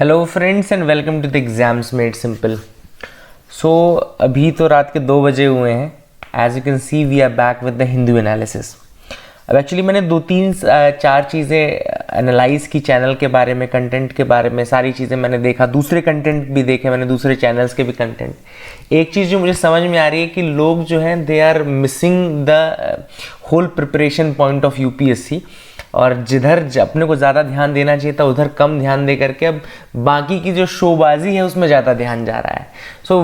Hello friends and welcome to the exams made simple. So अभी तो रात के 2 बजे हुए हैं। As you can see we are back with the Hindu analysis. अब एक्चुअली मैंने 2-3-4 चीज़ें एनालाइज की चैनल के बारे में, कंटेंट के बारे में, सारी चीज़ें मैंने देखा, दूसरे कंटेंट भी देखे मैंने, दूसरे चैनल्स के भी कंटेंट। एक चीज़ जो मुझे समझ में आ रही है कि लोग जो हैं they are missing the whole preparation point of UPSC, और जिधर अपने को ज़्यादा ध्यान देना चाहिए था उधर कम ध्यान दे करके अब बाकी की जो शोबाजी है उसमें ज़्यादा ध्यान जा रहा है। So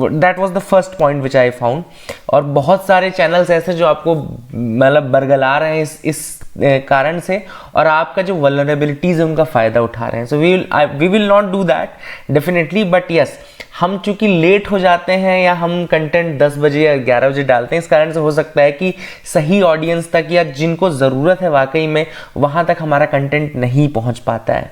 that was the first point which I found. और बहुत सारे चैनल्स ऐसे जो आपको मतलब बरगला रहे हैं इस कारण से, और आपका जो वल्नरेबिलिटीज़ है उनका फ़ायदा उठा रहे हैं। So we will not do that definitely, but yes, हम चूंकि लेट हो जाते हैं या हम कंटेंट 10 बजे या 11 बजे डालते हैं, इस कारण से हो सकता है कि सही ऑडियंस तक या जिनको ज़रूरत है वाकई में वहाँ तक हमारा कंटेंट नहीं पहुँच पाता है।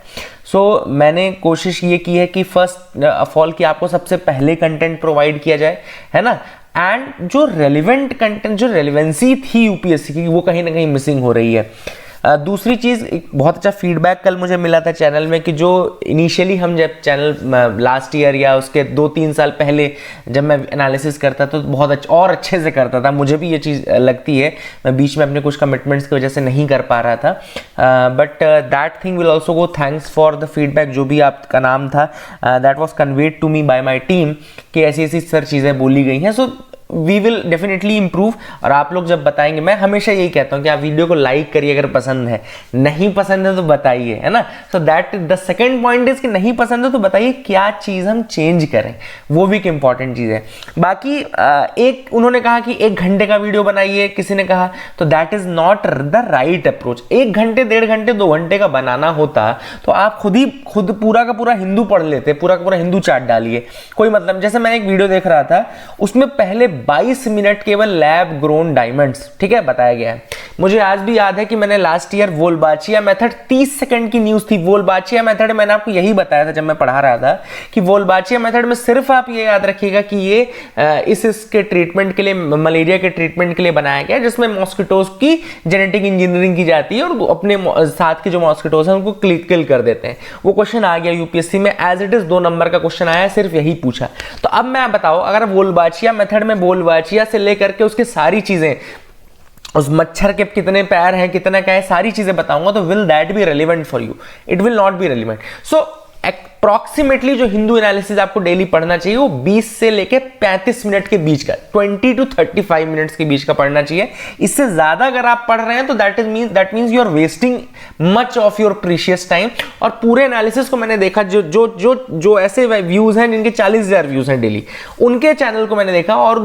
सो मैंने कोशिश ये की है कि फर्स्ट ऑफ ऑल कि आपको सबसे पहले कंटेंट प्रोवाइड किया जाए, है ना, एंड जो रेलिवेंट कंटेंट, जो रेलिवेंसी थी यूपीएससी की, वो कहीं ना कहीं मिसिंग हो रही है। दूसरी चीज़, एक बहुत अच्छा फीडबैक कल मुझे मिला था चैनल में कि जो इनिशियली हम जब चैनल लास्ट ईयर या उसके 2-3 साल पहले जब मैं एनालिसिस करता तो बहुत और अच्छे से करता था। मुझे भी ये चीज़ लगती है, मैं बीच में अपने कुछ कमिटमेंट्स की वजह से नहीं कर पा रहा था, but that thing will also go, thanks for the feedback. जो भी आपका नाम था that was conveyed to me by my team कि ऐसी ऐसी सर चीज़ें बोली गई हैं। So we will definitely improve. और आप लोग जब बताएंगे, मैं हमेशा यही कहता हूँ कि आप वीडियो को लाइक करिए अगर पसंद है, नहीं पसंद है तो बताइए, है ना। So that the second point is कि नहीं पसंद है तो बताइए क्या चीज़ हम चेंज करें, वो भी एक इंपॉर्टेंट चीज़ है। बाकी एक उन्होंने कहा कि 1 घंटे का वीडियो बनाइए, किसी ने कहा, तो that is not the right approach. 1 घंटे, 1.5 घंटे, 2 घंटे का बनाना होता तो आप खुद पूरा का पूरा हिंदू पढ़ लेते, पूरा का पूरा हिंदू चार्ट डालिए, कोई मतलब। जैसे मैं एक वीडियो देख रहा था, उसमें पहले 22 मिनट केवल लैब ग्रोन डायमंड्स, ठीक है, बताया गया है। मुझे आज भी याद है कि मैंने last year Wolbachia method 30 second की न्यूज़ थी। वोल्बाचिया मेथड मैंने आपको यही बताया था जब मैं पढ़ा रहा था कि वोल्बाचिया मेथड में सिर्फ आप ये याद रखिएगा कि ये इसके ट्रीटमेंट के लिए, मलेरिया के ट्रीटमेंट के लिए बनाया गया है, जिसमें मॉस्किटोज की जेनेटिक इंजीनियरिंग की जाती है और अपने साथ के जो मॉस्किटोज हैं उनको किल कर देते हैं। वो क्वेश्चन आ गया यूपीएससी में एज इट इज, 2 नंबर का क्वेश्चन आया, सिर्फ यही पूछा। तो अब मैं बताओ, अगर वोल्बाचिया मेथड में वोल्बाचिया से लेकर के उसकी सारी चीजें, उस मच्छर के कितने पैर हैं, कितना क्या है, सारी चीजें बताऊंगा, तो will that be relevant for you? It will not be relevant. So approximately जो हिंदू एनालिसिस आपको डेली पढ़ना चाहिए वो 20 से लेके 35 मिनट के बीच का, 20 to 35 मिनट्स के बीच का पढ़ना चाहिए। इससे ज्यादा अगर आप पढ़ रहे हैं तो that means you are wasting much of your precious time. और पूरे एनालिसिस को मैंने देखा, जो ऐसे व्यूज हैं जिनके 40,000 व्यूज हैं डेली, उनके चैनल को मैंने देखा, और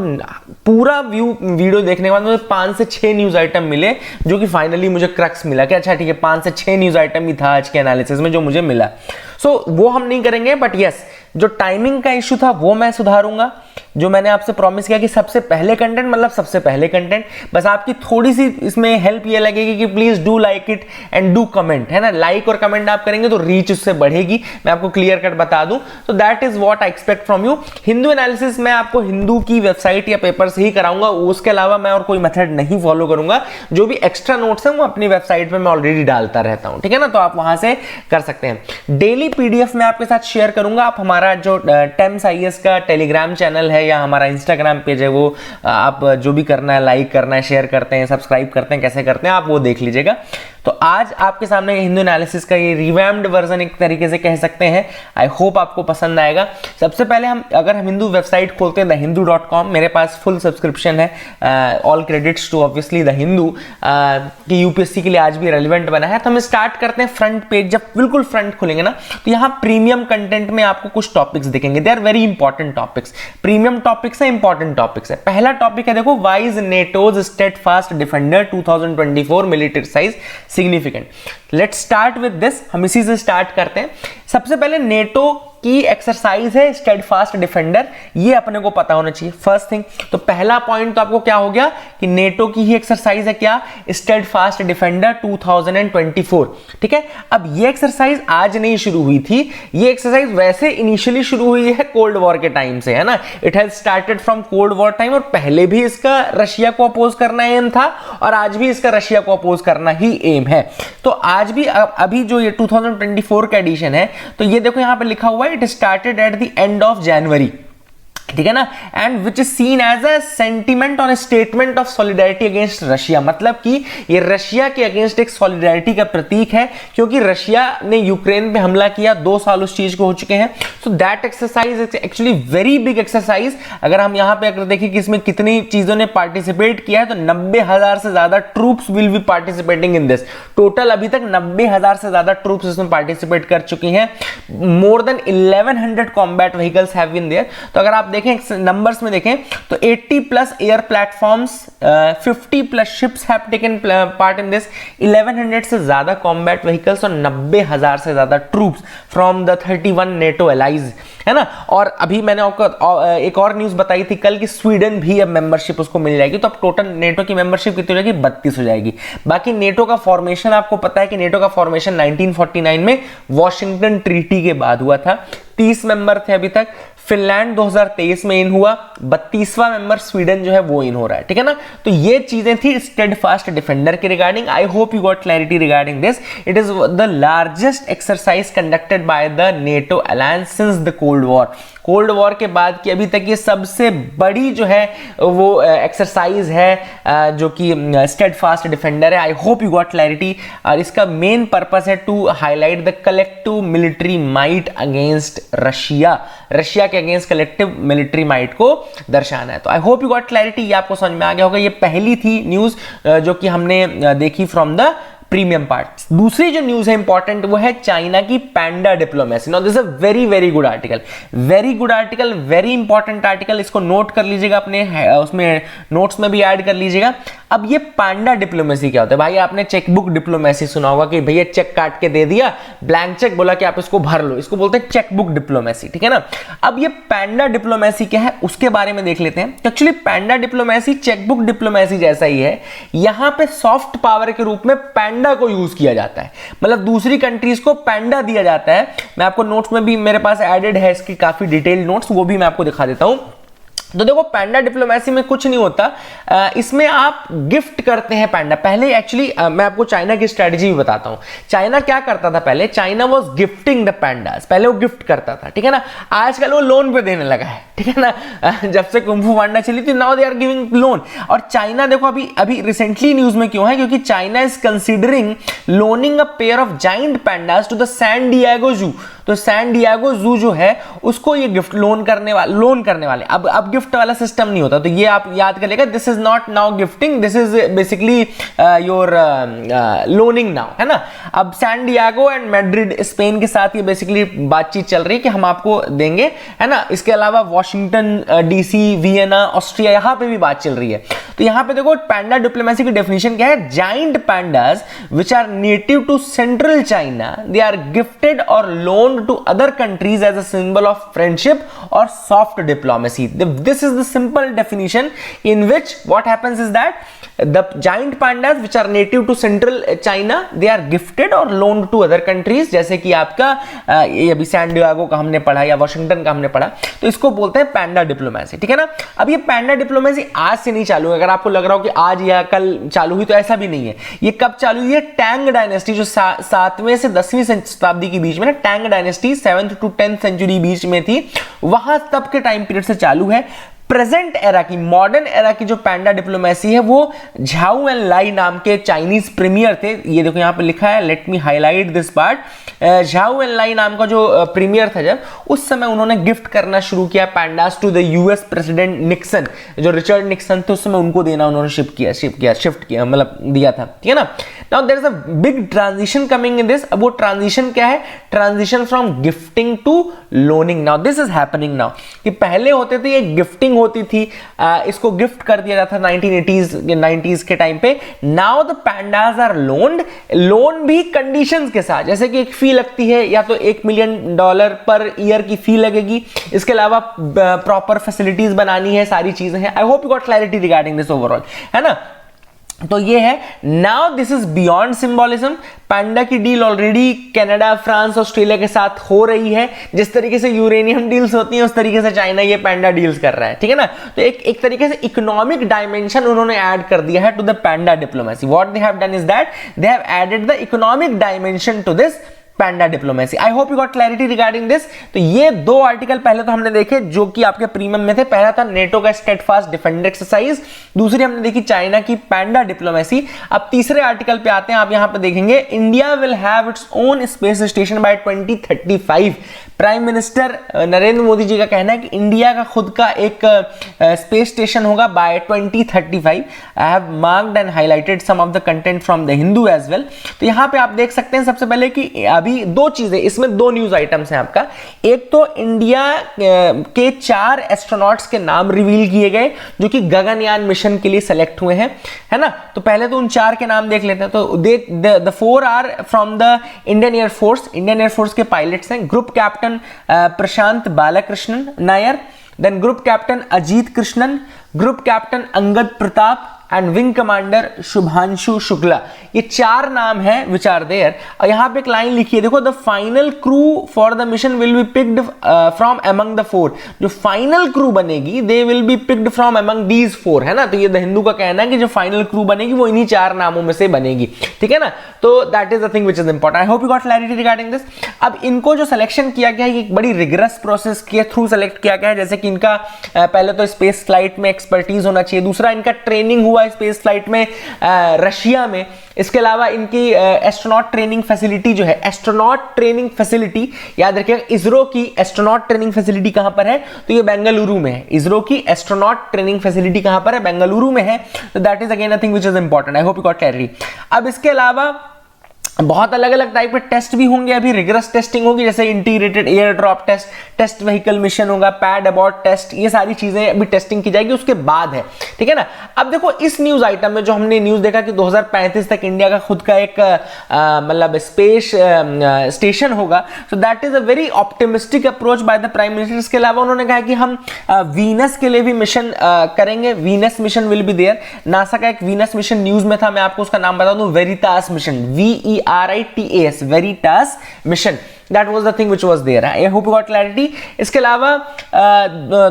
पूरा वीडियो देखने के बाद मुझे 5 से 6 न्यूज आइटम मिले, जो कि फाइनली मुझे क्रक्स मिला कि अच्छा ठीक है, 5 से 6 न्यूज आइटम ही था आज के एनालिसिस में जो मुझे मिला। सो वो हम नहीं करेंगे, बट यस, जो टाइमिंग का इशू था वो मैं सुधारूंगा। जो मैंने आपसे प्रॉमिस किया कि सबसे पहले कंटेंट, मतलब सबसे पहले कंटेंट, बस आपकी थोड़ी सी इसमें हेल्प ये लगेगी कि please do like it and do comment, है ना। लाइक और कमेंट आप करेंगे तो रीच उससे बढ़ेगी, मैं आपको क्लियर कट बता दूं। तो that is what I expect from you. Hindu analysis मैं आपको हिंदू की वेबसाइट या पेपर से ही कराऊंगा, उसके अलावा मैं और कोई मेथड नहीं फॉलो करूंगा। जो भी एक्स्ट्रा नोट्स हैं वो अपनी वेबसाइट पे मैं ऑलरेडी डालता रहता हूं, ठीक है ना, तो आप वहां से कर सकते हैं। डेली पीडीएफ में आपके साथ शेयर करूंगा। आप हमारा जो टेम्स आईएएस का टेलीग्राम चैनल है या हमारा इंस्टाग्राम पेज है, वो आप जो भी करना है, लाइक करना है, शेयर करते हैं, सब्सक्राइब करते हैं, कैसे करते हैं आप वो देख लीजिएगा। तो आज आपके सामने हिंदू एनालिसिस का ये रिवैम्ड वर्जन एक तरीके से कह सकते हैं। आई होप आपको पसंद आएगा। सबसे पहले अगर हम हिंदू वेबसाइट खोलते हैं thehindu.com, मेरे पास फुल सब्सक्रिप्शन है, all credits to obviously the Hindu कि यूपीएससी के लिए आज भी रेलिवेंट बना है। तो हम स्टार्ट करते हैं फ्रंट पेज। जब बिल्कुल फ्रंट खुलेंगे ना, तो यहाँ प्रीमियम कंटेंट में आपको कुछ टॉपिक्स दिखेंगे, they are very important topics. Premium topics है, इंपॉर्टेंट टॉपिक्स है। पहला टॉपिक है, देखो, why is NATO's steadfast defender 2024 military exercise significant. Let's start with this. हम इसी से स्टार्ट करते हैं। सबसे पहले नेटो की एक्सरसाइज है स्टेडफास्ट डिफेंडर, ये अपने को पता होना चाहिए फर्स्ट थिंग। तो पहला पॉइंट तो आपको क्या हो गया कि नेटो की ही एक्सरसाइज है क्या, स्टेडफास्ट डिफेंडर 2024, ठीक है। अब ये एक्सरसाइज आज नहीं शुरू हुई थी, ये एक्सरसाइज वैसे इनिशियली शुरू हुई है कोल्ड वॉर के टाइम से, है ना। It has started from cold war time, और पहले भी इसका रशिया को अपोज करना एम था और आज भी इसका रशिया को अपोज करना ही एम है। तो आज भी अभी जो ये 2024 का एडिशन है, तो ये देखो यहां पे लिखा हुआ है it started at the end of January, ठीक है ना, and which is seen as a sentiment on statement of solidarity against Russia, मतलब कि ये रशिया के अगेंस्ट एक सॉलिडारिटी का प्रतीक है, क्योंकि रशिया ने यूक्रेन पे हमला किया, 2 साल उस चीज को हो चुके हैं। So that exercise is actually very big exercise. अगर हम यहां पे अगर देखें कि इसमें कितनी चीजों ने पार्टिसिपेट किया है, तो 90,000 से ज्यादा troops will be participating in this. Total अभी तक 90,000 से ज्यादा ट्रूप्स इसमें पार्टिसिपेट कर चुकी हैं। More than 1100 combat vehicles have been there. तो अगर आप देखें नंबर्स में देखें तो 80 plus air platforms, 50 plus ships have taken part in this, 1100 से ज्यादा कॉम्बैट व्हीकल्स और 90,000 से ज्यादा troops from the 31 NATO allies, है ना। और अभी मैंने आपको एक और न्यूज बताई थी कल कि स्वीडन भी अब मेंबरशिप उसको मिल जाएगी, तो अब टोटल नेटो की मेंबरशिप कितनी हो जाएगी, 32 हो जाएगी। बाकी नेटो का फॉर्मेशन आपको पता है कि नेटो का फॉर्मेशन 1949 में वॉशिंगटन ट्रीटी के बाद हुआ था। 30 मेंबर थे अभी तक। फिनलैंड 2023 में इन हुआ, 32वां मेंबर स्वीडन जो है वो इन हो रहा है, ठीक है ना। तो ये चीजें थी स्टेडफास्ट डिफेंडर के regarding. I hope you got clarity regarding this. It is the largest exercise conducted by the NATO alliance since the cold war. Cold war के बाद की अभी तक ये सबसे बड़ी जो है वो एक्सरसाइज है जो कि स्टेडफास्ट डिफेंडर है। I hope you got clarity. और इसका मेन पर्पस है to highlight the collective military might against Russia. Russia के अगेंस्ट कलेक्टिव मिलिट्री माइट को दर्शाना है। तो I hope you got clarity, ये आपको समझ में आ गया होगा। ये पहली थी न्यूज जो कि हमने देखी फ्रॉम द प्रीमियम पार्ट। दूसरी जो न्यूज है इंपॉर्टेंट वो है चाइना की panda diplomacy. Now this is a very very good article, very good article, very important article. इसको नोट कर लीजिएगा अपने उसमें नोट्स में भी ऐड कर लीजिएगा। अब ये पैंडा डिप्लोमेसी क्या होता है भाई? आपने चेकबुक डिप्लोमेसी सुना होगा कि भैया चेक काट के दे दिया, ब्लैंक चेक बोला कि आप इसको भर लो, इसको बोलते हैं चेकबुक डिप्लोमेसी, ठीक है ना। अब ये पैंडा डिप्लोमेसी क्या है उसके बारे में देख लेते हैं। एक्चुअली पैंडा डिप्लोमेसी चेकबुक डिप्लोमेसी जैसा ही है। यहां पे सॉफ्ट पावर के रूप में पैंडा को यूज किया जाता है, मतलब दूसरी कंट्रीज को पैंडा दिया जाता है। मैं आपको नोट्स में भी मेरे पास एडेड है इसकी काफी डिटेल नोट्स, वो भी मैं आपको दिखा देता हूं। तो देखो पैंडा डिप्लोमेसी में कुछ नहीं होता, इसमें आप गिफ्ट करते हैं पैंडा। पहले एक्चुअली मैं आपको चाइना की स्ट्रेटजी भी बताता हूं। चाइना क्या करता था पहले, China was gifting the pandas. पहले वो गिफ्ट करता था, ठीक है ना। आजकल वो लोन पे देने लगा है, ठीक है ना। जब से कुंफू पांडा चली थी, now they are giving loan. और चाइना देखो अभी रिसेंटली न्यूज में क्यों है, क्योंकि China is considering loaning a pair of giant pandas to the San Diego zoo. तो सैन डिएगो जू जो है उसको ये गिफ्ट लोन करने वाले। अब गिफ्ट वाला सिस्टम नहीं होता, तो ये आप याद कर लेगा। This is not now gifting, this is basically your loaning now, है ना। अब San Diego and Madrid Spain के साथ ये बेसिकली बातचीत चल रही है कि हम आपको देंगे, है ना। इसके अलावा वॉशिंगटन डीसी, वियना, ऑस्ट्रिया, यहां पे भी बात चल रही है। तो यहां पे देखो पैंडा डिप्लोमेसी की डेफिनेशन क्या है, giant pandas which are native to central China, they are gifted और loaned to other countries as a symbol of friendship or soft diplomacy. This is the simple definition in which what happens is that the giant pandas which are native to central China, they are gifted or loaned to other countries. जैसे कि आपका ये अभी San Diego का हमने पढ़ा या Washington का हमने पढ़ा, तो इसको बोलते हैं पैंडा डिप्लोमेसी, ठीक है ना। अब ये पैंडा डिप्लोमेसी आज से नहीं चालू है। अगर आपको लग रहा हो कि आज या कल चालू हुई, तो ऐसा भी नहीं है। ये कब चालू हुई है, टैंग डायनेस्टी जो 7वें से 10वीं शताब्दी के बीच में ना, Tang dynasty 7th to 10th century बीच में थी, वहां तब के टाइम पीरियड से चालू है। प्रेजेंट एरा की, मॉडर्न एरा की जो पैंडा डिप्लोमेसी है वो झाऊ एन लाई नाम के चाइनीज प्रीमियर थे। ये देखो यहां पे लिखा है, let me highlight this part. Zhou Enlai नाम का जो प्रीमियर था, जब उस समय उन्होंने गिफ्ट करना शुरू किया pandas to the US president Nixon, जो रिचर्ड निक्सन थे उस समय उनको देना उन्होंने शिफ्ट किया मतलब दिया था, ठीक है ना। Now there is a big transition coming in this. अब वो ट्रांजिशन क्या है, transition from gifting to loaning now, this is happening now. कि पहले होते थे ये गिफ्टिंग होती थी, इसको गिफ्ट कर दिया जाता था 1980s 90s के टाइम पे। Now the pandas are loaned, loan भी कंडीशंस के साथ, जैसे कि एक फी लगती है, या तो $1 मिलियन पर ईयर की फी लगेगी, इसके अलावा प्रॉपर फैसिलिटीज बनानी है, सारी चीजें हैं। I hope you got clarity regarding this overall, है ना। तो ये है। Now this is beyond symbolism. Panda की deal already Canada, France, Australia के साथ हो रही है। जिस तरीके से यूरेनियम डील्स होती हैं उस तरीके से चाइना ये पैंडा डील्स कर रहा है, ठीक है ना। तो एक तरीके से इकोनॉमिक डायमेंशन उन्होंने ऐड कर दिया है to the panda diplomacy. What they have done is that they have added the economic dimension to this panda diplomacy. I hope you got clarity regarding this. तो ये दो आर्टिकल पहले तो हमने देखे जो कि आपके प्रीमियम में थे। पहला था नेटो का स्टेडफास्ट डिफेंड एक्सरसाइज, दूसरी हमने देखी चाइना की पैंडा डिप्लोमेसी। अब तीसरे आर्टिकल पे आते हैं। आप यहां पे देखेंगे India will have its own space station by 2035। Prime minister Narendra Modi ji का कहना है कि इंडिया का खुद का एक स्पेस स्टेशन होगा by 2035। I have marked and highlighted some of the content from the Hindu as well. तो यहां पे आप देख सकते हैं सबसे पहले कि अभी दो चीजें, इसमें दो न्यूज आइटम्स हैं आपका। एक तो इंडिया के 4 एस्ट्रोनॉट्स के नाम रिवील किए गए जो कि गगनयान मिशन के लिए सेलेक्ट हुए हैं, है ना। तो पहले तो उन 4 के नाम देख लेते हैं। तो the 4 are from the Indian air force. Indian air force के पायलट्स हैं। Group captain Prashanth Balakrishnan Nair, then group captain Ajit Krishnan, group captain Angad Pratap and wing commander Shubhanshu Shukla. ये 4 नाम हैं विच आर देयर। और यहां पे एक लाइन लिखी है, देखो the final crew for the mission will be picked from among the 4। जो फाइनल क्रू बनेगी दे will be picked from among these 4, है ना। तो ये द हिंदू का कहना है कि जो फाइनल क्रू बनेगी वो इन्हीं 4 नामों में से बनेगी, ठीक है ना। तो that is the thing which is important. I hope you got clarity regarding this. अब इनको जो सिलेक्शन किया गया है ये एक बड़ी रिगरस प्रोसेस के थ्रू सेलेक्ट किया गया है। जैसे कि इनका पहले तो स्पेस फ्लाइट में एक्सपर्टीज होना चाहिए, दूसरा इनका ट्रेनिंग हुआ स्पेस फ्लाइट में रशिया में। इसके अलावा इनकी एस्ट्रोनॉट ट्रेनिंग फैसिलिटी जो है, एस्ट्रोनॉट ट्रेनिंग फैसिलिटी याद रखिएगा, इसरो की एस्ट्रोनॉट ट्रेनिंग फैसिलिटी कहां पर है, तो ये बेंगलुरु में है। इसरो की एस्ट्रोनॉट ट्रेनिंग फैसिलिटी कहां पर है, बेंगलुरु में है। तो that is again a thing which is important. I hope you got clarity. अब इसके अलावा बहुत अलग अलग टाइप के टेस्ट भी होंगे। अभी रिगरस टेस्टिंग होगी, जैसे integrated air drop test, test vehicle mission होगा, पैड अबॉर्ट टेस्ट, ये सारी चीजें अभी टेस्टिंग की जाएगी, उसके बाद है, ठीक है ना। अब देखो इस न्यूज आइटम में जो हमने न्यूज देखा कि 2035 तक इंडिया का खुद का एक मतलब स्पेस स्टेशन होगा। So that is a very optimistic approach by the prime minister. इसके अलावा उन्होंने कहा कि हम वीनस के लिए भी मिशन करेंगे। Venus mission will be there. NASA का एक वीनस मिशन न्यूज में था, मैं आपको उसका नाम बता दूं, Veritas mission, VERITAS, Veritas mission. That was the thing which was there. I hope you got clarity. इसके अलावा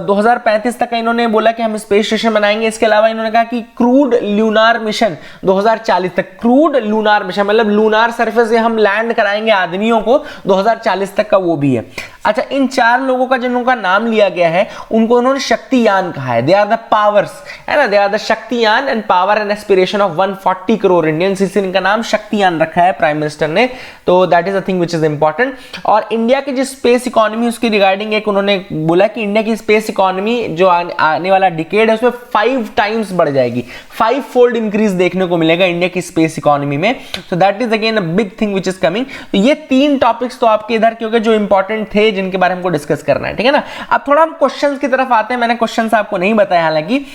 2035 तक इन्होंने बोला कि हम स्पेस स्टेशन बनाएंगे। इसके अलावा इन्होंने कहा कि क्रूड ल्यूनार मिशन 2040 तक, क्रूड लूनार मिशन मतलब लूनार सरफेस से हम लैंड कराएंगे आदमियों को 2040 तक का, वो भी है। अच्छा, इन 4 लोगों का जिनका नाम लिया गया है उनको उन्होंने शक्तियान कहा है। दे आर द पावर्स, है ना, दे आर द शक्तियान and power and aspiration of 140 crore Indians. इसलिए इनका नाम शक्तियान रखा है प्राइम मिनिस्टर ने। तो that is a thing which is important. और इंडिया की जो स्पेस इकोनॉमी उसकी रिगार्डिंग एक उन्होंने बोला कि इंडिया की स्पेस इकोनॉमी जो आने वाला डिकेड है उसमें 5 टाइम्स बढ़ जाएगी, 5 फोल्ड इंक्रीज देखने को मिलेगा इंडिया की स्पेस इकोनॉमी में। So that is again a big thing which is coming. तो ये 3 टॉपिक्स तो आपके इधर क्योंकि जो इंपॉर्टेंट थे जिनके बारे में हमको डिस्कस करना है, ठीक है ना। अब थोड़ा हम क्वेश्चंस की तरफ आते हैं। मैंने क्वेश्चंस आपको नहीं बताया, हालांकि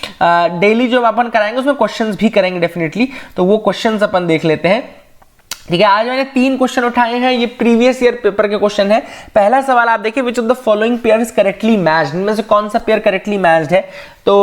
डेली जो अपन कराएंगे उसमें क्वेश्चंस भी करेंगे डेफिनेटली। तो वो क्वेश्चंस अपन देख लेते हैं, ठीक है। आज मैंने 3 क्वेश्चन उठाए हैं, ये प्रीवियस ईयर पेपर के क्वेश्चन है। पहला सवाल आप देखिए, which of the following pair is correctly matched, इनमें से कौन सा पेयर करेक्टली मैच्ड है। तो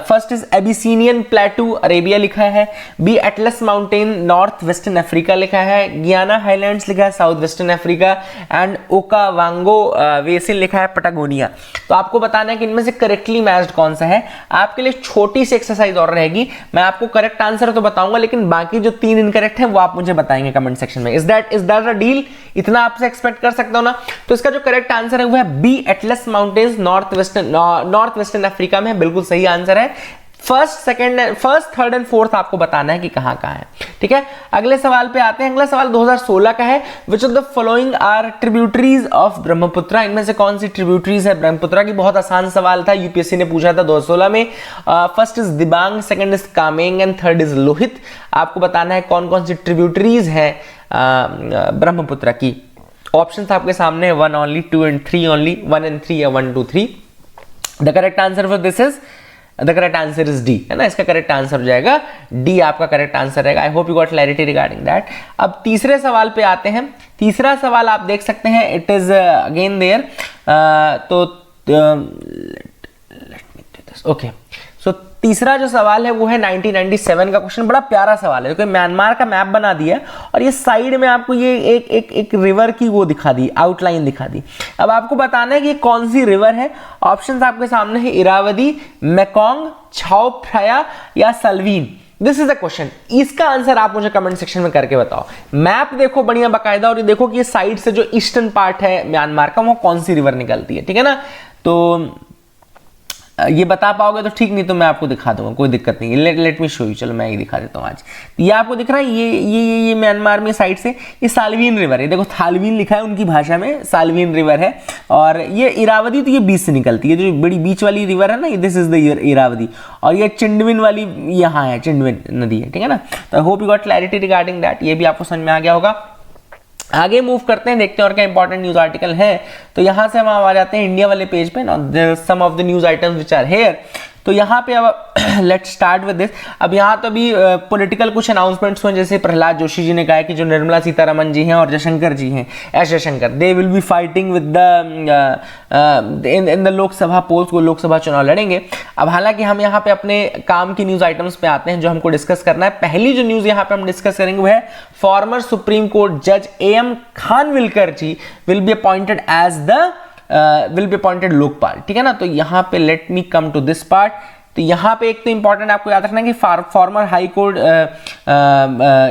first is Abyssinian plateau Arabia लिखा है, B Atlas mountain north western Africa लिखा है, गियाना हाईलैंड्स लिखा है south western Africa, and Okavango basin लिखा है पटागोनिया। तो आपको बताना है कि इनमें से करेक्टली मैच्ड कौन सा है। आपके लिए छोटी सी एक्सरसाइज और रहेगी, मैं आपको करेक्ट आंसर तो बताऊंगा लेकिन बाकी जो 3 इनकरेक्ट है वो आप मुझे बताएंगे कमेंट सेक्शन में। Is that a deal? इतना आपसे एक्सपेक्ट कर सकता हूं ना। तो इसका जो करेक्ट आंसर है वो है B Atlas mountains north western Africa में, बिल्कुल सही आंसर है। फर्स्ट, थर्ड एंड फोर्थ आपको बताना है कि कहां है, ठीक है। अगले सवाल पे आते हैं। अगला सवाल 2016 का है, which of the following are tributaries of Brahmaputra, इनमें से कौन सी ट्रिब्यूटरीज है ब्रह्मपुत्रा की। बहुत आसान सवाल था, यूपीएससी ने पूछा था 2016 में। First is Dibang, second is Kameng and third is Lohit. आपको बताना है कौन कौन सी ट्रिब्यूटरीज है ब्रह्मपुत्रा की। ऑप्शंस आपके सामने है 1 ओनली, 2 एंड 3 ओनली, 1 एंड 3 या 1 2 3। The correct answer for this is, the correct answer is D, है ना, इसका करेक्ट आंसर हो जाएगा डी, आपका करेक्ट आंसर रहेगा। आई hope you got clarity regarding that. अब तीसरे सवाल पे आते हैं। तीसरा सवाल आप देख सकते हैं, इट इज अगेन देयर, तो ओके, सो तीसरा जो सवाल है वो है 1997 का क्वेश्चन। बड़ा प्यारा सवाल है, क्योंकि म्यांमार का मैप बना दिया है और ये साइड में आपको ये एक रिवर की वो दिखा दी, आउटलाइन दिखा दी। अब आपको बताना है कि कौन सी रिवर है। ऑप्शंस आपके सामने है, इरावदी, मेकोंग, छाओ फ्राया या Salveen. This is the question. इसका आंसर आप मुझे कमेंट सेक्शन में करके बताओ। मैप देखो बढ़िया बकायदा, और ये देखो कि ये साइड से जो ईस्टर्न पार्ट है म्यांमार का, वो कौन सी रिवर निकलती है, ठीक है ना। तो ये बता पाओगे तो ठीक, नहीं तो मैं आपको दिखा दूंगा, कोई दिक्कत नहीं। लेट मी शो यू, चलो मैं ये दिखा देता हूँ आज। ये आपको दिख रहा है, ये म्यांमार में साइड से ये सालवीन रिवर है, देखो थालवीन लिखा है उनकी भाषा में, सालवीन रिवर है। और ये इरावदी तो ये बीच से निकलती है, जो बड़ी बीच वाली रिवर है ना, दिस इज द इरावदी। और ये चिंडविन वाली यहाँ है, चिंडविन नदी है, ठीक है ना। तो I hope you got clarity regarding that, ये भी आपको समझ में आ गया होगा। आगे मूव करते हैं, देखते हैं और क्या इंपॉर्टेंट न्यूज आर्टिकल है। तो यहां से हम आ जाते हैं इंडिया वाले पेज पे, some of the news items which are here. तो यहाँ पे अब लेट्स स्टार्ट विद दिस। अब यहाँ तो अभी पॉलिटिकल कुछ अनाउंसमेंट्स हुए, जैसे प्रहलाद जोशी जी ने कहा है कि जो निर्मला सीतारमण जी हैं और जयशंकर जी हैं, S Jaishankar, they will B fighting with the in the Lok Sabha post, वो लोकसभा चुनाव लड़ेंगे। अब हालांकि हम यहाँ पे अपने काम की न्यूज आइटम्स पे आते हैं जो हमको डिस्कस करना है। पहली जो न्यूज यहाँ पे हम डिस्कस करेंगे वो है फॉर्मर सुप्रीम कोर्ट जज AM Khanwilkar ji will be appointed as the will be appointed Lokpal, ठीक है ना। तो यहाँ पे let me come to this part. तो यहाँ पे एक तो इंपॉर्टेंट आपको याद रखना है कि फॉर्मर हाई कोर्ट,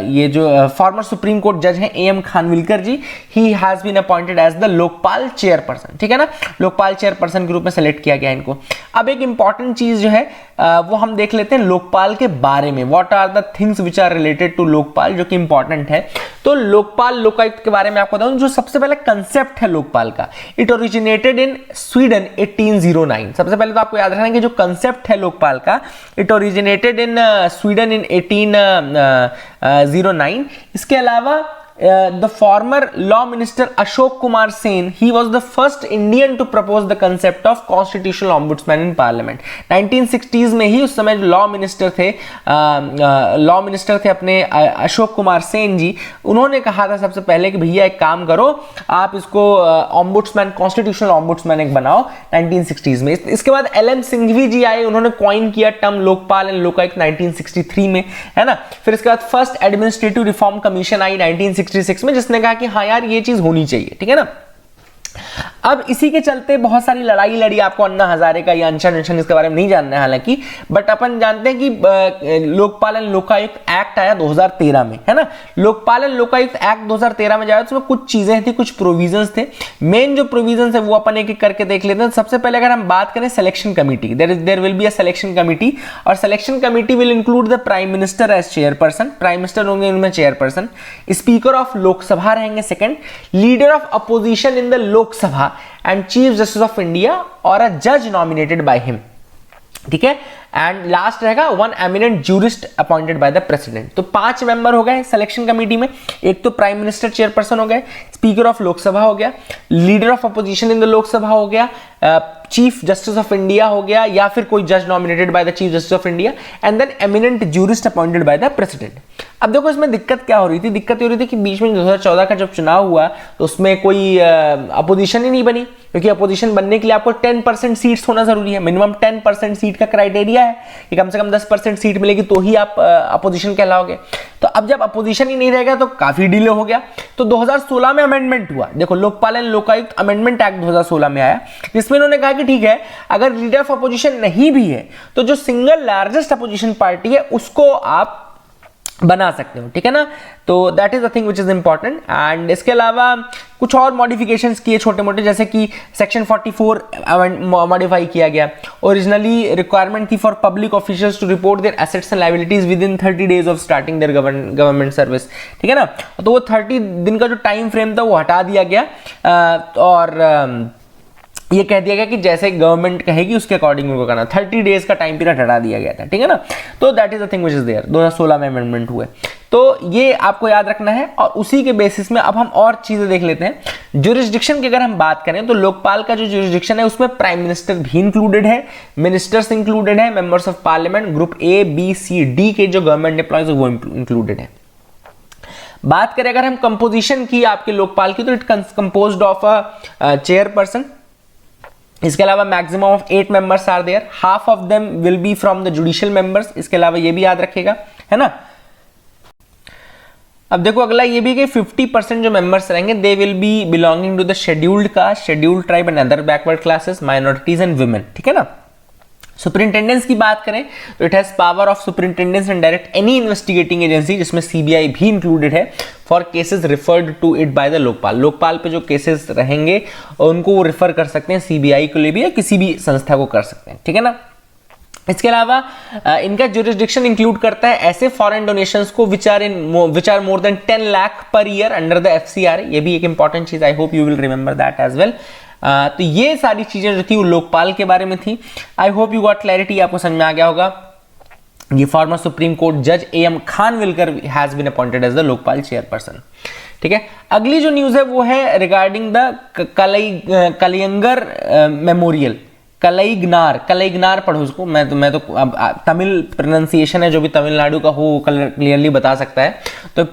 ये जो फॉर्मर सुप्रीम कोर्ट जज हैं AM Khanwilkar ji, he has been appointed as the Lokpal chairperson, ठीक है ना। लोकपाल चेयरपर्सन के रूप में सेलेक्ट किया गया इनको। अब एक इंपॉर्टेंट चीज जो है वो हम देख लेते हैं लोकपाल के बारे में, what are the things which are related to Lokpal, जो कि इंपॉर्टेंट है। तो लोकपाल, लोकायुक्त के बारे में आपको बताऊं, जो सबसे पहले कंसेप्ट है लोकपाल का, इट ओरिजिनेटेड इन स्वीडन 1809। सबसे पहले तो आपको याद रखना है कि जो कंसेप्ट है लोकपाल का, इट ओरिजिनेटेड इन स्वीडन इन 1809। इसके अलावा the former law minister Ashok Kumar Sen, he was the first Indian to propose the concept of constitutional ombudsman in parliament। 1960s में ही उस समय जो लॉ मिनिस्टर थे अपने अशोक कुमार सेन जी, उन्होंने कहा था सबसे पहले कि भैया एक काम करो, आप इसको ऑम्बुड्समैन, कॉन्स्टिट्यूशनल ऑम्बुड्समैन एक बनाओ 1960s में। इसके बाद LM सिंघवी जी आए, उन्होंने कॉइन किया टर्म लोकपाल एंड लोकायुक्त 1963 में, है ना। फिर इसके बाद फर्स्ट एडमिनिस्ट्रेटिव रिफॉर्म कमीशन आई 1966 में, जिसने कहा कि हाँ यार ये चीज होनी चाहिए, ठीक है ना। अब इसी के चलते बहुत सारी लड़ाई लड़ी। आपको अन्ना हजारे का या अनशन इसके बारे में नहीं जानना है हालांकि, बट अपन जानते हैं कि लोकपाल एंड लोकायुक्त एक्ट आया 2013 में, है ना। लोकपाल एंड लोकायुक्त एक्ट 2013 में जाया, उसमें कुछ चीजें थी, कुछ प्रोविजंस थे। मेन जो प्रोविजंस है वो अपन एक एक करके देख लेते हैं। सबसे पहले अगर हम बात करें selection committee, there will be a selection committee, और selection committee will include the prime minister as chairperson, prime minister होंगे उनमें चेयरपर्सन, स्पीकर ऑफ लोकसभा रहेंगे second, leader of opposition in the Lok Sabha and chief justice of India और a जज nominated by him, ठीक है। And last रहेगा one eminent jurist appointed by the president. तो 5 member हो गए सिलेक्शन कमेटी में। एक तो प्राइम मिनिस्टर चेयरपर्सन हो गए, स्पीकर ऑफ लोकसभा हो गया, leader of opposition in the Lok Sabha हो गया, चीफ जस्टिस ऑफ इंडिया हो गया, या फिर कोई जज nominated by the chief justice of India, and then eminent jurist appointed by the president. अब देखो इसमें दिक्कत क्या हो रही थी, दिक्कत ये हो रही थी कि बीच में 2014 का जब चुनाव हुआ तो उसमें कोई अपोजिशन ही नहीं बनी, क्योंकि अपोजिशन बनने के लिए आपको 10% सीट्स होना जरूरी है। मिनिमम 10% सीट का क्राइटेरिया है कि कम से कम 10% सीट मिलेगी तो ही आप अपोजिशन कहलाओगे। तो अब जब अपोजिशन ही नहीं रहेगा तो काफी डिले हो गया। तो 2016 में अमेंडमेंट हुआ, देखो Lokpal and Lokayukta amendment act 2016 में आया, जिसमें उन्होंने कहा कि ठीक है, अगर लीडर ऑफ अपोजिशन नहीं भी है तो जो सिंगल लार्जेस्ट अपोजिशन पार्टी है उसको आप बना सकते हो, ठीक है ना। तो that is the thing which is important. And इसके अलावा कुछ और मॉडिफिकेशंस किए छोटे मोटे, जैसे कि सेक्शन 44 मॉडिफाई किया गया। ओरिजिनली रिक्वायरमेंट थी for public officials to report their assets and liabilities within 30 days of starting their government service, ठीक है ना। तो वो 30 दिन का जो टाइम फ्रेम था वो हटा दिया गया, और ये कह दिया गया कि जैसे गवर्नमेंट कहेगी उसके अकॉर्डिंग उनको करना। 30 डेज का टाइम पीरियड हटा दिया गया था, ठीक है ना। तो that is the thing which is there. 2016 में अमेंडमेंट हुए। तो ये आपको याद रखना है और उसी के बेसिस में अब हम और चीजें देख लेते हैं। ज्यूरिसडिक्शन की अगर हम बात करें तो लोकपाल का जो ज्यूरिसडिक्शन है उसमें प्राइम मिनिस्टर भी इंक्लूडेड है, मिनिस्टर्स इंक्लूडेड है, members of parliament, group A B C D के जो गवर्नमेंट एम्प्लॉयज वो इंक्लूडेड है। बात करें अगर हम कंपोजिशन की आपके लोकपाल की तो it composed of a chairperson, इसके अलावा maximum of 8 members are there, half of them will be from the judicial members, इसके अलावा ये भी याद रखेगा, है ना। अब देखो अगला ये भी कि 50% जो मेंबर्स रहेंगे they will be belonging to the scheduled caste, scheduled tribe and other backward classes, minorities and women, ठीक है ना। सुपरिंटेंडेंस की बात करें तो it has power of superintendence and direct any investigating agency, जिसमें सीबीआई भी इंक्लूडेड है, for cases referred to it by the Lokpal. Lokpal पे जो केसेस रहेंगे उनको वो रिफर कर सकते हैं सीबीआई के लिए भी या किसी भी संस्था को कर सकते हैं, ठीक है ना। इसके अलावा इनका ज्यूरिसडिक्शन इंक्लूड करता है ऐसे फॉरेन डोनेशंस को which are more than 10 lakh per year under the FCR. ये भी एक इंपॉर्टेंट चीज, I hope you will remember that as well. तो ये सारी चीजें जो थी वो लोकपाल के बारे में थी। I hope you got clarity, आपको समझ में आ गया होगा। ये फॉर्मर सुप्रीम कोर्ट जज A M Khanwilkar has been appointed as the Lokpal chairperson, ठीक है। अगली जो न्यूज है वो है regarding the Kalaignar memorial, Kalaignar पढ़ो उसको, मैं तो अब तमिल प्रोनाउंसिएशन है जो भी तमिलनाडु का हो क्लियरली बता सकता है। तो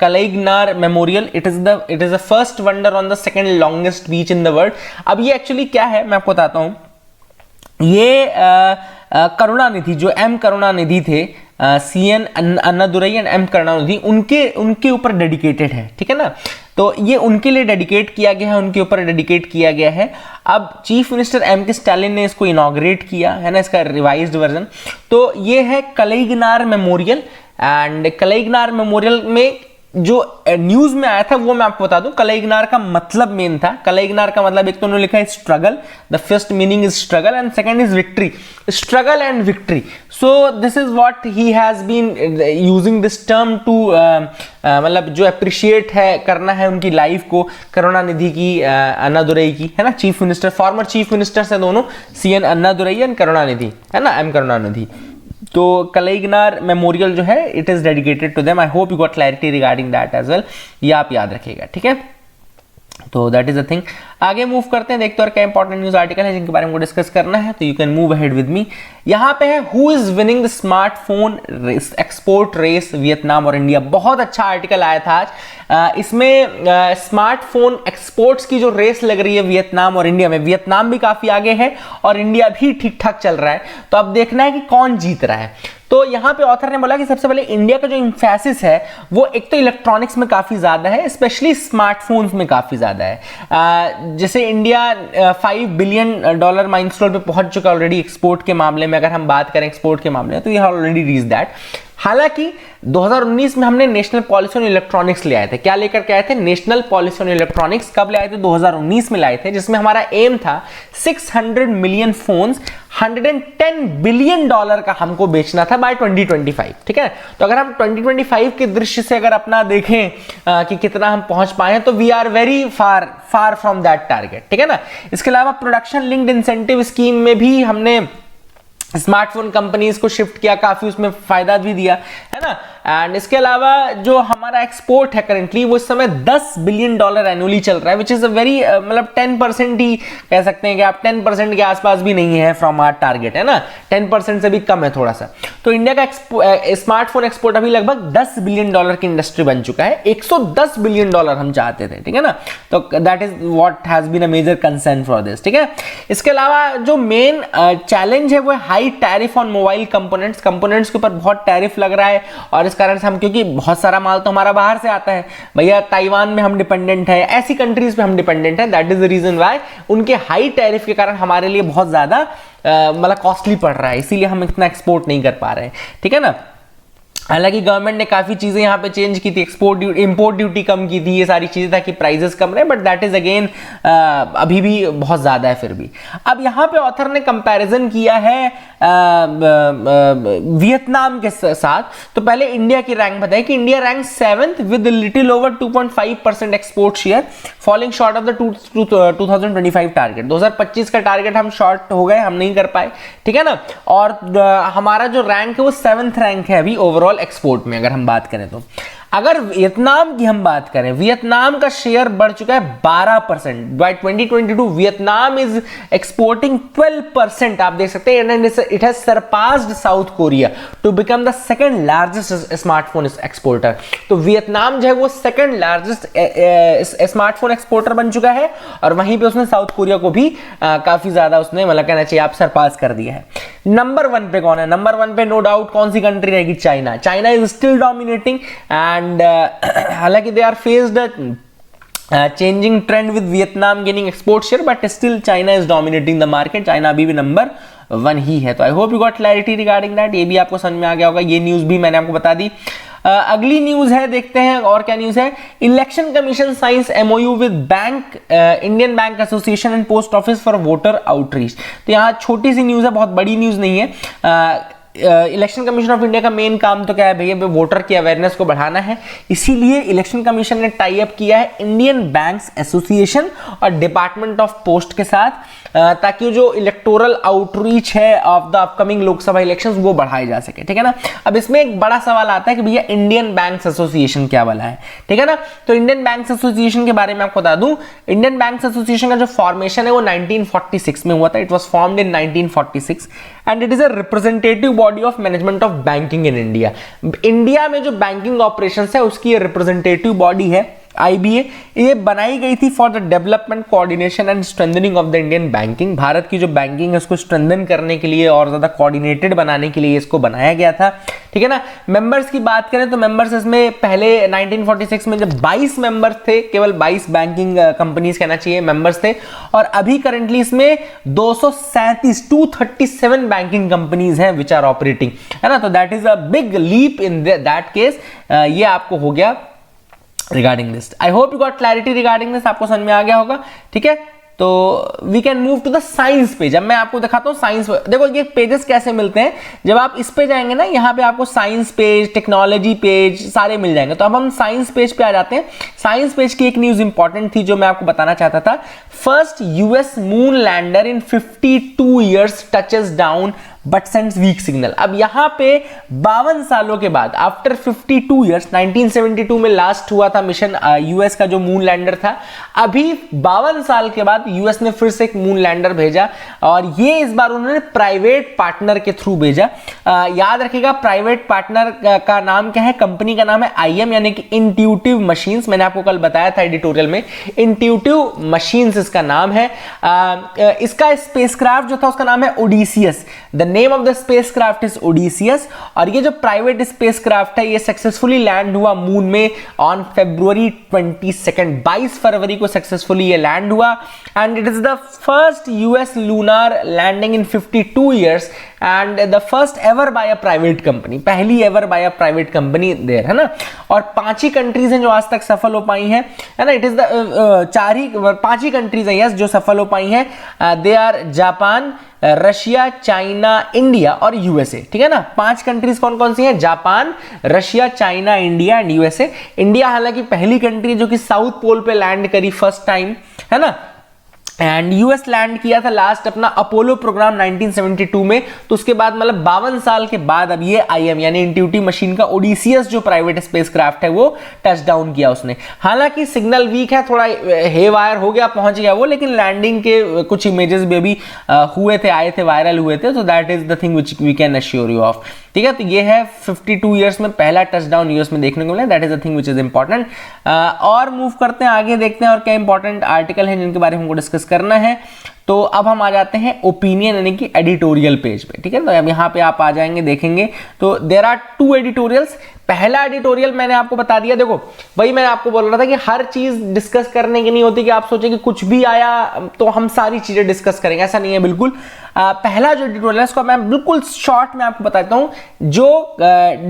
Kalaignar memorial it is the first wonder on the second longest beach in the world. अब ये एक्चुअली क्या है मैं आपको बताता हूँ। ये करुणानिधि जो एम करुणानिधि थे, C N Annadurai and M Karunanidhi, उनके ऊपर डेडिकेटेड है, ठीक है ना। तो ये उनके लिए डेडिकेट किया गया है, उनके ऊपर डेडिकेट किया गया है। अब चीफ मिनिस्टर एम के स्टालिन ने इसको इनॉग्रेट किया है ना, इसका रिवाइज्ड वर्जन। तो ये है कलईगनार मेमोरियल, एंड कलईगनार मेमोरियल में जो न्यूज में आया था वो मैं आपको बता दूं। कलईगनार का मतलब मेन था, कलईगनार का मतलब एक तो उन्होंने लिखा है struggle, the first meaning is struggle and second is victory, struggle and victory. So this is what he has been using this term to मतलब जो अप्रिशिएट है करना है उनकी लाइफ को, करुणानिधि की, अन्नादुरई की, है ना। Chief minister, former chief ministers है दोनों, सीएन अन्नादुरई एंड करुणानिधि, है ना, एम करुणानिधि। तो कलईगनार मेमोरियल जो है it is dedicated to them. I hope you got clarity regarding that as well, ये आप याद रखिएगा, ठीक है। तो दैट इज द थिंग। आगे मूव करते हैं, देखते हैं और क्या इंपॉर्टेंट न्यूज आर्टिकल है जिनके बारे में डिस्कस करना है। तो you can move ahead with me. यहां पे है who is winning the smartphone export race, Vietnam और इंडिया। बहुत अच्छा आर्टिकल आया था आज। इसमें स्मार्टफोन एक्सपोर्ट्स की जो रेस लग रही है वियतनाम और इंडिया में, वियतनाम भी काफी आगे है और इंडिया भी ठीक ठाक चल रहा है। तो अब देखना है कि कौन जीत रहा है। तो यहां पे ऑथर ने बोला कि सबसे पहले इंडिया का जो एम्फेसिस है वो एक तो इलेक्ट्रॉनिक्स में काफी ज्यादा है, स्पेशली स्मार्टफोन्स में काफी ज्यादा है। जैसे इंडिया $5 बिलियन माइलस्टोन पे पहुंच चुका ऑलरेडी एक्सपोर्ट के मामले में। अगर हम बात करें एक्सपोर्ट के मामले में तो ये ऑलरेडी रीच दैट। हालांकि 2019 में हमने नेशनल पॉलिसी ऑन इलेक्ट्रॉनिक्स ले आए थे। क्या लेकर के आए थे? National policy on electronics. कब ले आए थे? 2019 में लाए थे, जिसमें हमारा एम था 600 मिलियन फोन्स, $110 बिलियन का हमको बेचना था बाय 2025, ठीक है। तो अगर हम 2025 के दृश्य से अगर अपना देखें कि कितना हम पहुंच पाए तो we are very far from that target, ठीक है ना। इसके अलावा प्रोडक्शन लिंक्ड इंसेंटिव स्कीम में भी हमने स्मार्टफोन कंपनीज को शिफ्ट किया, काफी उसमें फायदा भी दिया, है ना। एंड इसके अलावा जो हमारा एक्सपोर्ट है करेंटली वो इस समय $10 बिलियन एनुअली चल रहा है, विच इज अ वेरी मतलब 10% ही कह सकते हैं कि आप 10% के आसपास भी नहीं है फ्रॉम आवर टारगेट, है ना। 10% से भी कम है थोड़ा सा। तो इंडिया का स्मार्टफोन एक्सपोर्ट अभी लगभग $10 बिलियन की इंडस्ट्री बन चुका है। $110 बिलियन हम चाहते थे, ठीक है ना। तो that is what has been a major concern for this, ठीक है। इसके अलावा जो मेन चैलेंज है वो high tariff on mobile components के ऊपर बहुत टैरिफ लग रहा है। और इस कारण से हम, क्योंकि बहुत सारा माल तो हमारा बाहर से आता है भैया, ताइवान में हम डिपेंडेंट है, ऐसी कंट्रीज पे हम डिपेंडेंट है। That is the reason why उनके हाई टैरिफ के कारण हमारे लिए बहुत ज्यादा मतलब कॉस्टली पड़ रहा है, इसीलिए हम इतना एक्सपोर्ट नहीं कर पा रहे हैं, ठीक है ना। हालांकि गवर्नमेंट ने काफी चीजें यहाँ पे चेंज की थी, एक्सपोर्ट इंपोर्ट ड्यूटी कम की थी, ये सारी चीजें ताकि प्राइसेस कम रहे, बट दैट इज अगेन अभी भी बहुत ज्यादा है फिर भी। अब यहाँ पे ऑथर ने कंपैरिजन किया है वियतनाम के साथ। तो पहले इंडिया की रैंक बताए कि India rank 7th with little over 2.5% export share, falling short of the 2025 target. 2025 का टारगेट हम शॉर्ट हो गए, हम नहीं कर पाए, ठीक है ना। और हमारा जो रैंक है वो 7th रैंक है अभी ओवरऑल ओवरऑल एक्सपोर्ट में अगर हम बात करें तो अगर वियतनाम की हम बात करें, वियतनाम का शेयर बढ़ चुका है 12%। बाय 2022 वियतनाम इज एक्सपोर्टिंग 12%, आप देख सकते हैं। It has surpassed South Korea to become the second largest smartphone exporter. तो वियतनाम जो है वो सेकंड लार्जेस्ट स्मार्टफोन एक्सपोर्टर बन चुका है और वहीं पे उसने साउथ कोरिया को भी काफी ज्यादा उसने मतलब कहना चाहिए आप सरपास कर दिया है। नंबर 1 पे कौन है? नंबर 1 पे नो डाउट कौन सी कंट्री रहेगी? China. China is still dominating and हालांकि they are faced changing trend with Vietnam gaining export share, but still China is dominating the market. China अभी भी नंबर 1 ही है। तो I hope you got clarity regarding that. ये भी आपको समझ में आ गया होगा। ये न्यूज भी मैंने आपको बता दी। अगली न्यूज है, देखते हैं और क्या न्यूज है। Election commission science MOU with bank Indian bank association and post office for voter outreach. तो यहाँ छोटी सी न्यूज है, बहुत बड़ी न्यूज नहीं है। इलेक्शन कमीशन ऑफ इंडिया का मेन काम तो क्या है भैया, वोटर की अवेयरनेस को बढ़ाना है। इसीलिए इलेक्शन कमीशन ने टाई अप किया है इंडियन बैंक्स एसोसिएशन और डिपार्टमेंट ऑफ पोस्ट के साथ, ताकि जो इलेक्टोरल आउटरीच है of the upcoming Lok Sabha elections वो बढ़ाई जा सके, ठीक है ना। अब इसमें एक बड़ा सवाल आता है कि भैया इंडियन बैंक्स एसोसिएशन क्या वाला है, ठीक है ना। तो इंडियन बैंक्स एसोसिएशन के बारे में आपको बता दूं, इंडियन बैंक्स एसोसिएशन का जो फॉर्मेशन है वो 1946 में हुआ था। It was formed in 1946 and it is a representative body of management of banking in India. India में जो बैंकिंग ऑपरेशंस है उसकी ये रिप्रेजेंटेटिव बॉडी है IBA। ये बनाई गई थी for the development, coordination and strengthening of the Indian banking. Bharat की जो बैंकिंग है उसको स्ट्रेंथन करने के लिए और ज्यादा कोऑर्डिनेटेड बनाने के लिए इसको बनाया गया था, ठीक है ना। मेंबर्स की बात करें तो मेंबर्स इसमें पहले 1946 में जब 22 मेंबर्स थे, केवल 22 बैंकिंग कंपनीज कहना चाहिए मेंबर्स थे, और अभी करंटली इसमें 237 बैंकिंग कंपनीज हैं विच आर ऑपरेटिंग, है ना। तो that is a big leap in that case. ये आपको हो गया regarding this. I hope you got clarity regarding this, आपको समझ में आ गया होगा, ठीक है। तो we can move to the science page. अब मैं आपको दिखाता हूं साइंस। देखो ये पेजेस कैसे मिलते हैं, जब आप इस पे जाएंगे ना, यहाँ पे आपको साइंस पेज, टेक्नोलॉजी पेज सारे मिल जाएंगे। तो अब हम साइंस पेज पे आ जाते हैं। साइंस पेज की एक न्यूज इंपॉर्टेंट थी जो मैं आपको बताना चाहता था। First US moon lander in 52 years touches down but sends weak signal. अब यहां पे 52 सालों के बाद, आफ्टर 52 ईयर्स, 1972 में लास्ट हुआ था मिशन यूएस का जो मून लैंडर था। अभी 52 साल के बाद यूएस ने फिर से एक मून लैंडर भेजा और ये इस बार उन्होंने प्राइवेट पार्टनर के थ्रू भेजा। याद रखिएगा प्राइवेट पार्टनर का नाम क्या है, कंपनी का नाम है IM यानी कि इंट्यूटिव मशीन्स। मैंने आपको कल बताया था एडिटोरियल में, इंट्यूटिव मशीन्स इसका नाम है। इसका स्पेसक्राफ्ट जो था उसका नाम है Odysseus. The name of the spacecraft is Odysseus. और ये जो प्राइवेट स्पेसक्राफ्ट है ये सक्सेसफुली लैंड हुआ मून में ऑन February 22, 22 फरवरी को सक्सेसफुली ये लैंड हुआ। And it is the first US lunar landing in 52 years and the first ever by a private company, पहली ever by a private company there, है ना। और 5 ही कंट्रीज हैं जो आज तक सफल हो पाई हैं, है ना। इट इज द 5 ही कंट्रीज हैं यस जो सफल हो पाई हैं। They are Japan, Russia, China, India और यूएसए, ठीक है ना। 5 कंट्रीज कौन कौन सी हैं? Japan, Russia, China, India and USA. India हालांकि पहली कंट्री जो कि साउथ पोल पे लैंड करी फर्स्ट टाइम, है ना। एंड यूएस लैंड किया था लास्ट अपना अपोलो प्रोग्राम 1972 में। तो उसके बाद मतलब 52 साल के बाद अब ये IM यानी इंट्यूटिव मशीन का ओडिसियस जो प्राइवेट स्पेसक्राफ्ट है वो टच डाउन किया उसने। हालांकि सिग्नल वीक है, थोड़ा हे वायर हो गया, पहुंच गया वो, लेकिन लैंडिंग के कुछ इमेजेस भी अभी हुए थे, आए थे, वायरल हुए थे। तो that is the thing which we can assure you of, ठीक है। तो ये है 52 ईयर्स में पहला टच डाउन यूएस में देखने को मिला। That is the thing which is important. और मूव करते हैं आगे, देखते हैं और क्या इंपॉर्टेंट आर्टिकल है जिनके बारे में हमको डिस्कस करना है। तो अब हम आ जाते हैं ओपिनियन यानी कि एडिटोरियल पेज पे, ठीक है। तो अब यहाँ पे आप आ जाएंगे, देखेंगे तो देयर आर 2 एडिटोरियल्स। पहला एडिटोरियल मैंने आपको बता दिया। देखो भाई मैं आपको बोल रहा था कि हर चीज डिस्कस करने की नहीं होती कि आप सोचें कि कुछ भी आया तो हम सारी चीजें डिस्कस करेंगे, ऐसा नहीं है बिल्कुल। पहला जो एडिटोरियल है उसको मैं बिल्कुल शॉर्ट में आपको बताता हूं। जो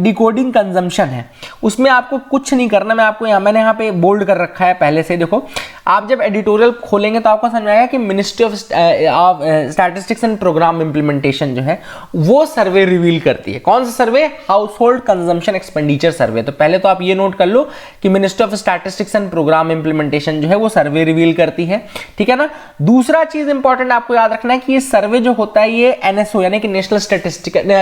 डिकोडिंग कंजम्पशन है उसमें आपको कुछ नहीं करना। मैं आपको मैंने यहाँ पे बोल्ड कर रखा है पहले से। देखो आप जब एडिटोरियल खोलेंगे तो आपको समझ में आएगा कि ministry of statistics and programme implementation जो है वो सर्वे रिवील करती है। कौन सा survey? Household consumption expenditure survey. तो पहले तो आप ये नोट कर लो कि ministry of statistics and programme implementation जो है वो सर्वे रिवील करती है, ठीक है ना। दूसरा चीज इंपॉर्टेंट आपको याद रखना है कि ये सर्वे जो होता है ये एनएसओ यानी कि नेशनल स्टैटिस्टिकल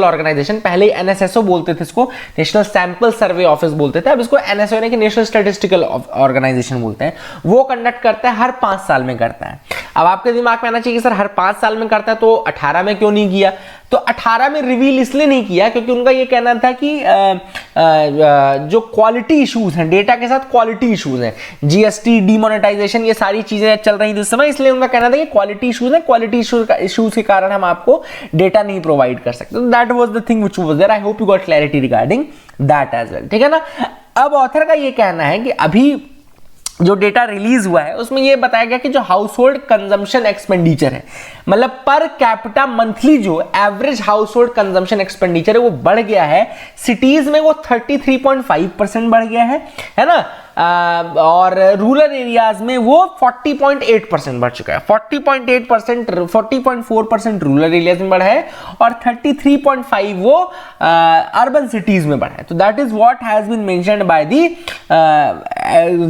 ऑर्गेनाइजेशन, पहले एनएसएसओ बोलते थे इसको, नेशनल सैंपल सर्वे ऑफिस बोलते थे, अब इसको एनएसओ यानी कि नेशनल स्टैटिस्टिकल ऑर्गेनाइजेशन बोलते हैं। वो कंडक्ट करता है, हर 5 साल में करता है। अब आपके दिमाग में आना चाहिए कि सर हर 5 साल में करता है तो 18 में क्यों नहीं किया? तो 18 में रिवील इसलिए नहीं किया क्योंकि उनका ये कहना था कि जो क्वालिटी इश्यूज हैं, डेटा के साथ क्वालिटी इश्यूज हैं, जीएसटी, डीमोनेटाइजेशन, ये सारी चीजें चल रही थी उस समय, इसलिए उनका कहना था कि क्वालिटी इश्यूज है, क्वालिटी इश्यूज के कारण हम आपको डेटा नहीं प्रोवाइड कर सकते। That was the thing which was there. I hope you got clarity regarding that as well, ठीक है ना। अब ऑथर का ये कहना है कि अभी जो डेटा रिलीज हुआ है उसमें ये बताया गया कि जो हाउस होल्ड कंजम्पशन एक्सपेंडिचर है, मतलब पर कैपिटा मंथली जो average house hold consumption expenditure है वो बढ़ गया है। सिटीज में वो 33.5% बढ़ गया है ना, और रूरल एरियाज में वो 40.8% बढ़ चुका है। 40.8%, 40.4% रूरल एरियाज में बढ़ा है और 33.5 वो अर्बन सिटीज में बढ़ा है। तो that is what has been mentioned by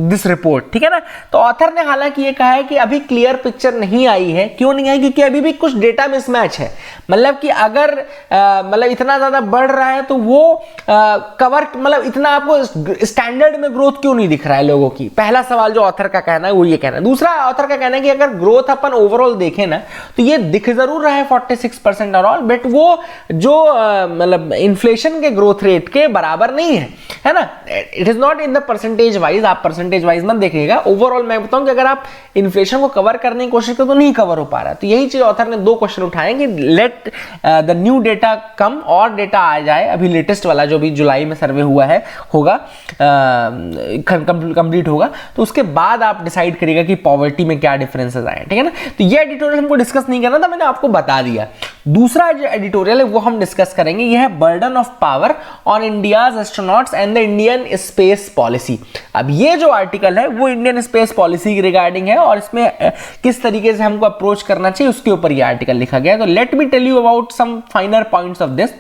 this report, ठीक है ना। तो ऑथर ने हालांकि ये कहा है कि अभी क्लियर पिक्चर नहीं आई है। क्यों नहीं आई? क्योंकि अभी भी कुछ डेटा मिसमैच है। मतलब कि अगर मतलब इतना ज्यादा बढ़ रहा है तो वो कवर, मतलब इतना आपको स्टैंडर्ड में ग्रोथ क्यों नहीं दिख रहा है लोगों की? पहला सवाल जो ऑथर का कहना है वो ये कहना है। दूसरा ऑथर का कहना है कि अगर ग्रोथ अपन ओवरऑल देखें ना तो ये दिख जरूर रहा है 46% और ऑल, बट वो जो मतलब इन्फ्लेशन के ग्रोथ रेट के बराबर नहीं है ना। It is not in the percentage wise, आप परसेंटेज वाइज मत देखिएगा, ओवरऑल मैं बताऊं कि अगर आप इन्फ्लेशन को कवर करने की कोशिश करो तो नहीं कवर हो पा रहा। तो यही चीज ऑथर ने 2 क्वेश्चन उठाए कि लेट द न्यू डेटा कम, और डेटा आ जाए, अभी लेटेस्ट वाला जो भी जुलाई में सर्वे हुआ है होगा, कंप्लीट होगा, तो उसके बाद आप डिसाइड करिएगा कि पॉवर्टी में क्या डिफरेंसेस आए, ठीक है ना। तो ये एडिटोरियल हमको डिस्कस नहीं करना था, मैंने आपको बता दिया। दूसरा जो एडिटोरियल है वो हम डिस्कस करेंगे, यह है burden of power on India's astronauts and the Indian space policy. अब ये जो आर्टिकल है वो इंडियन स्पेस पॉलिसी की रिगार्डिंग है और इसमें किस तरीके से हमको अप्रोच करना चाहिए उसके ऊपर ये आर्टिकल लिखा गया है। तो let me tell you about some finer points of this.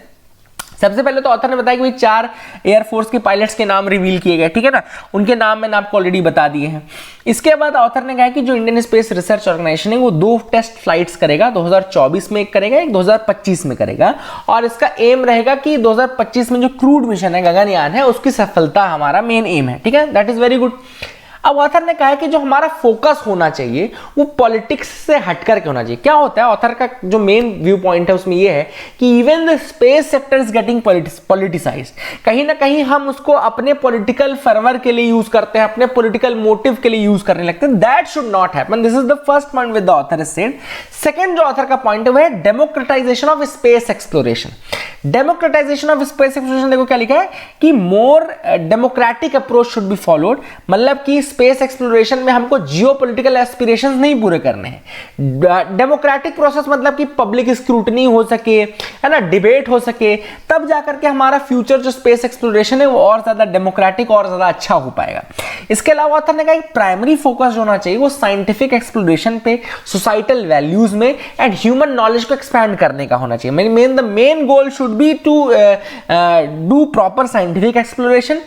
सबसे पहले तो ऑथर ने बताया कि 4 एयरफोर्स के पायलट्स के नाम रिवील किए गए, ठीक है ना, उनके नाम मैंने आपको ऑलरेडी बता दिए हैं। इसके बाद ऑथर ने कहा कि जो इंडियन स्पेस रिसर्च ऑर्गेनाइजेशन है वो 2 टेस्ट फ्लाइट्स करेगा, 2024 में एक करेगा, एक 2025 में करेगा, और इसका एम रहेगा कि 2025 में जो क्रूड मिशन है, गगनयान है, उसकी सफलता हमारा मेन एम है, ठीक है, दैट इज वेरी गुड। अब ऑथर ने कहा कि जो हमारा फोकस होना चाहिए वो पॉलिटिक्स से हटकर के होना चाहिए। क्या होता है, ऑथर का जो मेन व्यू पॉइंट है उसमें ये है कि even the space sector is getting politicised. कहीं ना कहीं हम उसको अपने पॉलिटिकल फर्वर के लिए यूज करते हैं, अपने पॉलिटिकल मोटिव के लिए यूज करने लगते हैं। That should not happen. This is the first point with the author is said. Second जो ऑथर का पॉइंट है वो है democratisation of space exploration. Democratisation of space exploration, देखो क्या लिखा है कि more democratic approach should be followed. मतलब कि स्पेस एक्सप्लोरेशन में हमको जियोपॉलिटिकल एस्पिरेशंस नहीं पूरे करने हैं। डेमोक्रेटिक प्रोसेस मतलब कि पब्लिक स्क्रूटनी हो सके, है ना, डिबेट हो सके, तब जाकर के हमारा फ्यूचर जो स्पेस एक्सप्लोरेशन है वो और ज्यादा डेमोक्रेटिक और ज्यादा अच्छा हो पाएगा। इसके अलावा ऑथर ने कहा प्राइमरी फोकस जो होना चाहिए वो साइंटिफिक एक्सप्लोरेशन पे, सोसाइटल वैल्यूज में एंड ह्यूमन नॉलेज को एक्सपैंड करने का होना चाहिए। Main goal should be to do proper scientific exploration,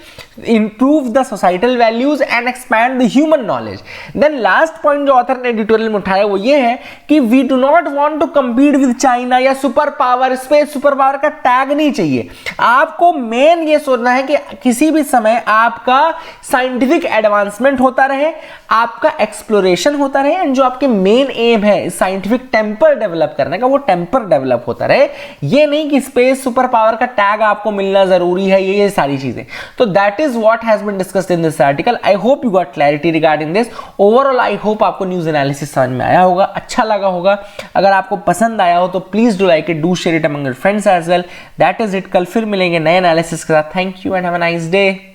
improve the societal values and expand the human knowledge. Then last point जो ऑथर ने एडिटोरियल में उठाया वो ये है कि we do not want to compete with China या super power, space super power का टैग नहीं चाहिए। आपको मेन ये सोचना है कि किसी भी समय आपका साइंटिफिक एडवांसमेंट होता रहे, आपका एक्सप्लोरेशन होता रहे, एंड जो आपके मेन एम है साइंटिफिक टेम्पर डेवलप करने का वो टेम्पर डेवलप होता रहे। ये नहीं कि स्पेस सुपर पावर का टैग आपको मिलना जरूरी है, ये सारी चीजें। तो that is what has been discussed in this article. I hope you got clarity regarding this. Overall I hope आपको न्यूज एनालिसिस समझ में आया होगा, अच्छा लगा होगा। अगर आपको पसंद आया हो तो please do like it, do share it among your friends as well. That is it. कल फिर मिलेंगे नए एनालिसिस के साथ। Thank you and have a nice day.